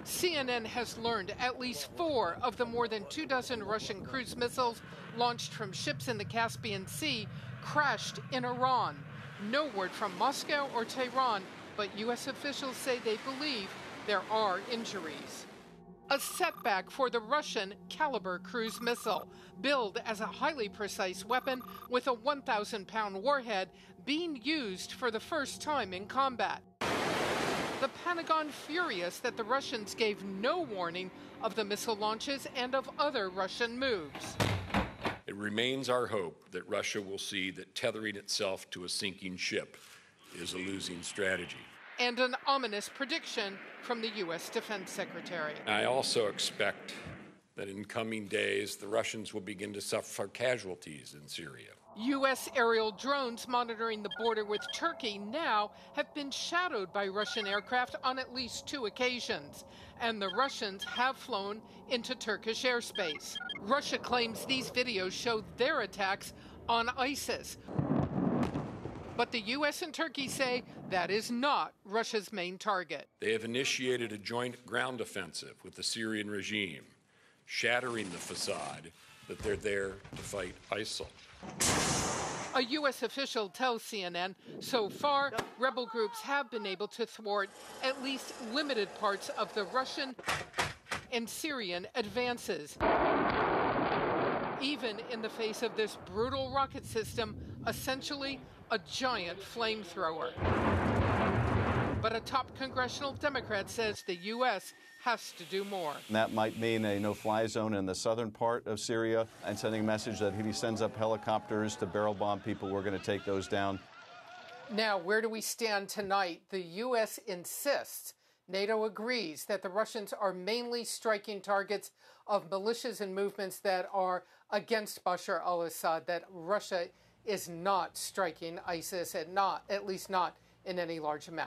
CNN has learned at least 4 of the more than 24 Russian cruise missiles launched from ships in the Caspian Sea crashed in Iran. No word from Moscow or Tehran, but U.S. officials say they believe there are injuries. A setback for the Russian Kaliber cruise missile, billed as a highly precise weapon with a 1,000-pound warhead being used for the first time in combat. The Pentagon furious that the Russians gave no warning of the missile launches and of other Russian moves. It remains our hope that Russia will see that tethering itself to a sinking ship is a losing strategy. And an ominous prediction from the U.S. Defense Secretary. I also expect that in coming days, the Russians will begin to suffer casualties in Syria. U.S. aerial drones monitoring the border with Turkey now have been shadowed by Russian aircraft on at least 2 occasions, and the Russians have flown into Turkish airspace. Russia claims these videos show their attacks on ISIS. But the U.S. and Turkey say that is not Russia's main target. They have initiated a joint ground offensive with the Syrian regime, shattering the facade that they're there to fight ISIL. A U.S. official tells CNN, so far, rebel groups have been able to thwart at least limited parts of the Russian and Syrian advances. Even in the face of this brutal rocket system, essentially a giant flamethrower. But a top congressional Democrat says the U.S. has to do more. That might mean a no-fly zone in the southern part of Syria and sending a message that if he sends up helicopters to barrel bomb people, we're going to take those down. Now, where do we stand tonight? The U.S. insists NATO agrees that the Russians are mainly striking targets of militias and movements that are against Bashar al-Assad, that Russia is not striking ISIS, and at least not in any large amount.